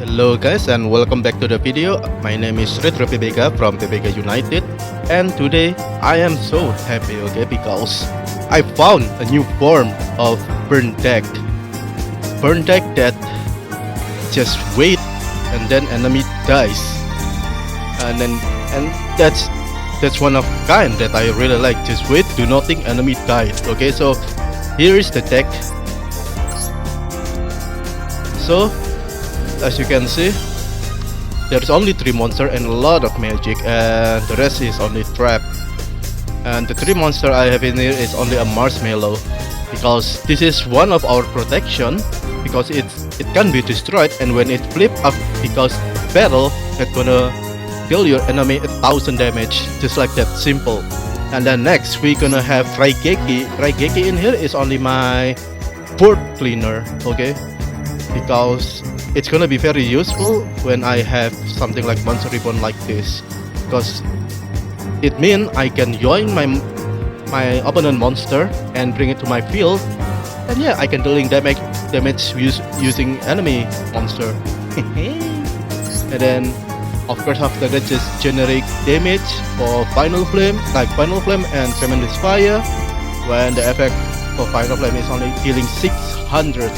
Hello guys and welcome back to the video. My name is Retro PBK from PBK United, and today I am so happy, okay, because I found a new form of burn deck. Burn deck that just wait and then enemy dies. And that's one of kind that I really like. Just wait, do nothing, enemy died. Okay, so here is the deck. So as you can see, there's only 3 monsters and a lot of magic, and the rest is only trap. And the 3 monsters I have in here is only a marshmallow, because this is one of our protection, because it can be destroyed, and when it flip up, because battle, it's gonna deal your enemy 1000 damage, just like that, simple. And then next we gonna have Raigeki. Raigeki in here is only my board cleaner, okay, because it's gonna be very useful when I have something like monster reborn like this, because it means I can join my opponent monster and bring it to my field, and yeah, I can dealing damage using enemy monster. And then of course after that just generic damage for Final Flame, like Final Flame and Tremendous Fire, when the effect for Final Flame is only healing 600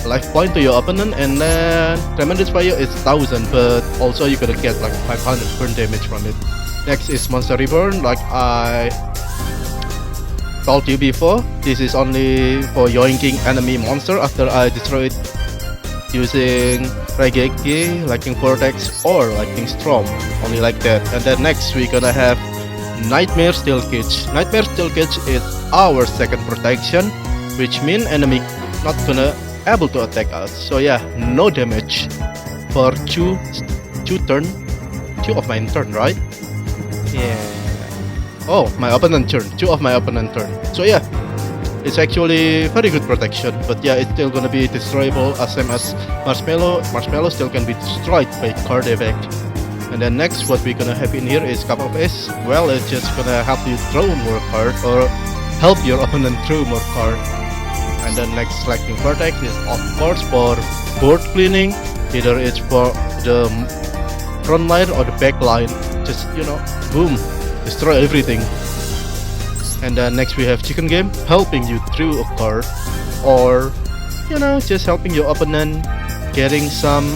life point to your opponent, and then Tremendous Fire is 1000, but also you're gonna get like 500 burn damage from it. Next is Monster Reborn, like I told you before. This is only for yoinking enemy monster after I destroy it using Raigeki, Lightning Vortex or Lightning Storm, only like that. And then next we're gonna have Nightmare Steel Cage. Nightmare Steel Cage is our second protection, which means enemy not gonna able to attack us. So yeah, no damage for two of my turn, right? Yeah. Oh, my opponent turn. 2 of my opponent turn. So yeah, it's actually very good protection. But yeah, it's still gonna be destroyable as same as Marshmallow. Marshmallow still can be destroyed by card effect. And then next, what we're gonna have in here is Cup of Ace. Well, it's just gonna help you throw more card or help your opponent throw more card. And then next Lightning Vortex is of course for board cleaning, either it's for the front line or the back line, just boom, destroy everything. And then next we have Chicken Game, helping you through a card, or just helping your opponent getting some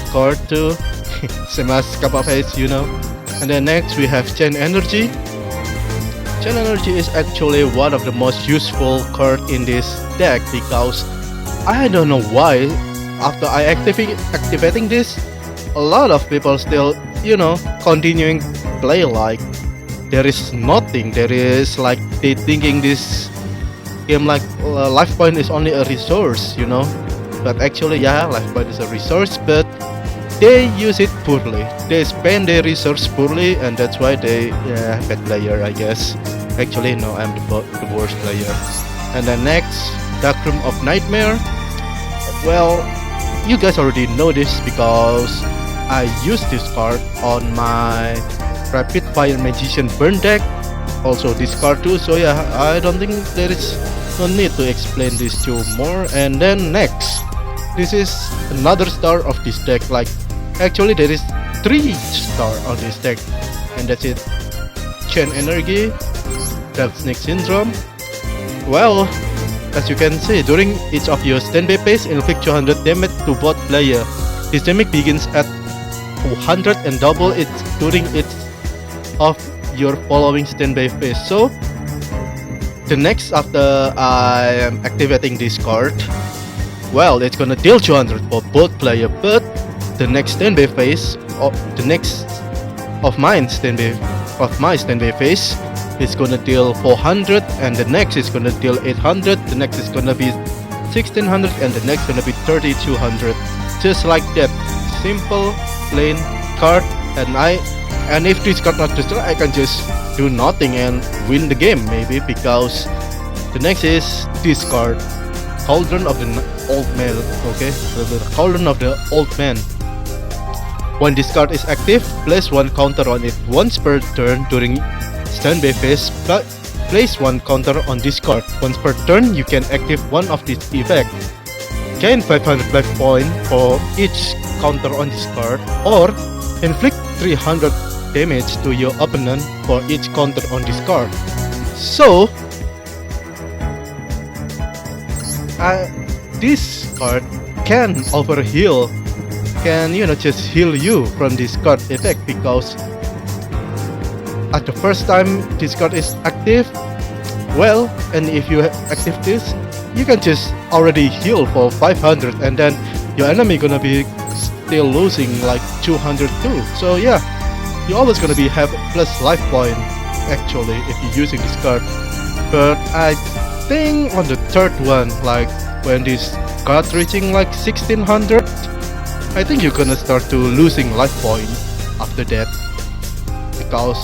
card too. Same as Cup of Ace, And then next we have Chain Energy. Chain Energy is actually one of the most useful cards in this deck, because I don't know why after I activating this, a lot of people still continuing play like there is nothing. There is like they thinking this game like life point is only a resource, but actually yeah, life point is a resource, but they use it poorly. They spend their resource poorly, and that's why they bad player, I guess. Actually no, I'm the worst player. And then next, Dark Room of Nightmare. Well, you guys already know this because I used this card on my Rapid Fire Magician burn deck. Also this card too, so yeah, I don't think there is no need to explain this too more. And then next, this is another star of this deck. Like actually there is 3 stars on this deck, and that's it. Chain Energy, Dark Snake Syndrome. Well, as you can see, during each of your standby phase, inflict 200 damage to both player. This damage begins at 200 and double it during each of your following standby phase. So the next after I am activating this card, well, it's gonna deal 200 for both player, but the next standby phase of the next of my standby phase is gonna deal 400, and the next is gonna deal 800, the next is gonna be 1600, and the next gonna be 3200. Just like that, simple plain card. And if this card not destroyed, I can just do nothing and win the game maybe, because the next is this card, Cauldron of the Old Man. Okay, the Cauldron of the Old Man. When this card is active, place 1 counter on it once per turn during standby phase. Place 1 counter on this card once per turn. You can activate one of these effects. gain 500 life point for each counter on this card, or inflict 300 damage to your opponent for each counter on this card. So this card can overheal, can just heal you from this card effect, because at the first time this card is active, well, and if you active this, you can just already heal for 500, and then your enemy gonna be still losing like 200 too. So yeah, you always gonna be have plus life point actually if you're using this card. But I think on the third one, like when this card reaching like 1600, I think you're gonna start to losing life point after that, because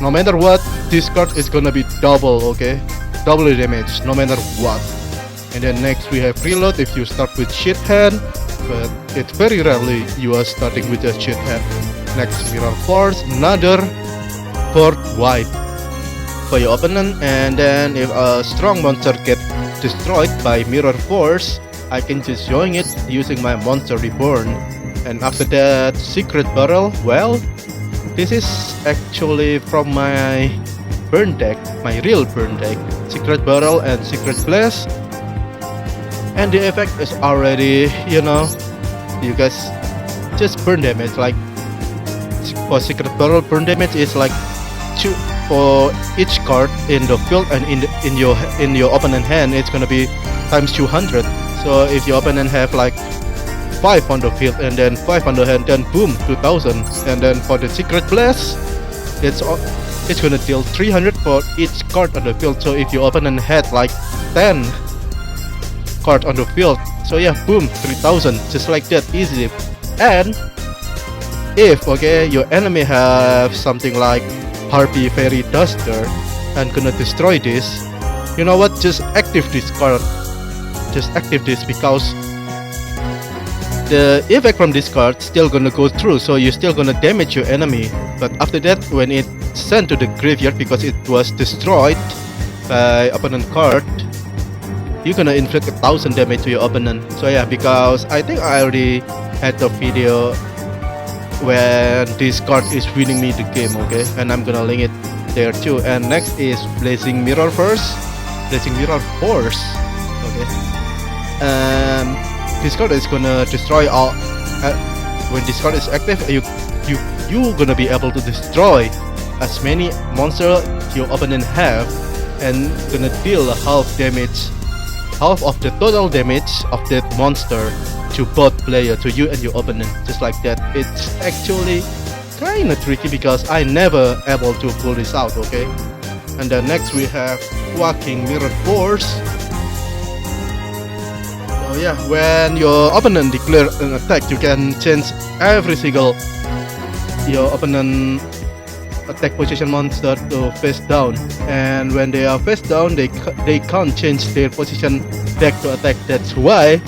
no matter what, this card is gonna be double, okay? Double the damage, no matter what. And then next we have reload if you start with shit hand, but it's very rarely you are starting with a shit hand. Next mirror force, another board wipe for your opponent, and then if a strong monster gets destroyed by mirror force, I can just join it using my monster reborn. And after that, secret barrel, well, this is actually from my burn deck, my real burn deck, secret barrel and secret blast. And the effect is already, you guys just burn damage. Like for secret barrel, burn damage is like 2 for each card in the field, and in your opponent hand, it's gonna be times 200. So if your opponent have like 5 on the field and then 5 on the hand, then boom, 2000. And then for the secret blast, it's gonna deal 300 for each card on the field. So if your opponent had like 10 card on the field, so yeah, boom, 3000, just like that, easy. And if your enemy have something like Harpy Fairy Duster and gonna destroy this, you know what, just active this card, just active this, because the effect from this card still gonna go through, so you're still gonna damage your enemy. But after that, when it's sent to the graveyard because it was destroyed by opponent card, you're gonna inflict 1000 damage to your opponent. So yeah, because I think I already had the video when this card is winning me the game, okay, and I'm gonna link it there too. And next is Blazing Mirror Force, okay. This card is gonna destroy all. When this card is active, you gonna be able to destroy as many monsters your opponent have, and gonna deal half of the total damage of that monster to both player, to you and your opponent, just like that. It's actually kinda tricky because I never able to pull this out, okay. And then next we have Walking Mirror Force. So yeah, when your opponent declare an attack, you can change every single your opponent attack position monster to face down, and when they are face down, they can't change their position back to attack. That's why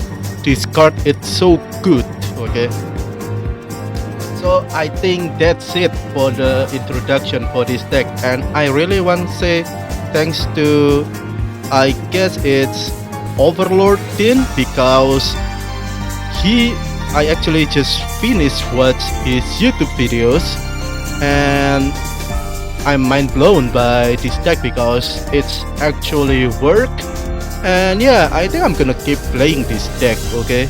this card is so good, okay. So I think that's it for the introduction for this deck, and I really want to say thanks to, I guess it's Overlord Tin, because I actually just finished watch his YouTube videos, and I'm mind blown by this deck because it's actually work. And yeah, I think I'm gonna keep playing this deck, okay.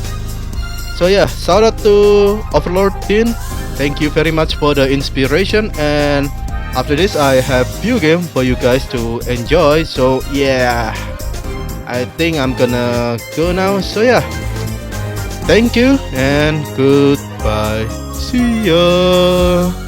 So yeah, shout out to Overlord Tin, thank you very much for the inspiration, and after this I have few games for you guys to enjoy. So yeah, I think I'm gonna go now. So yeah, thank you and goodbye, see ya.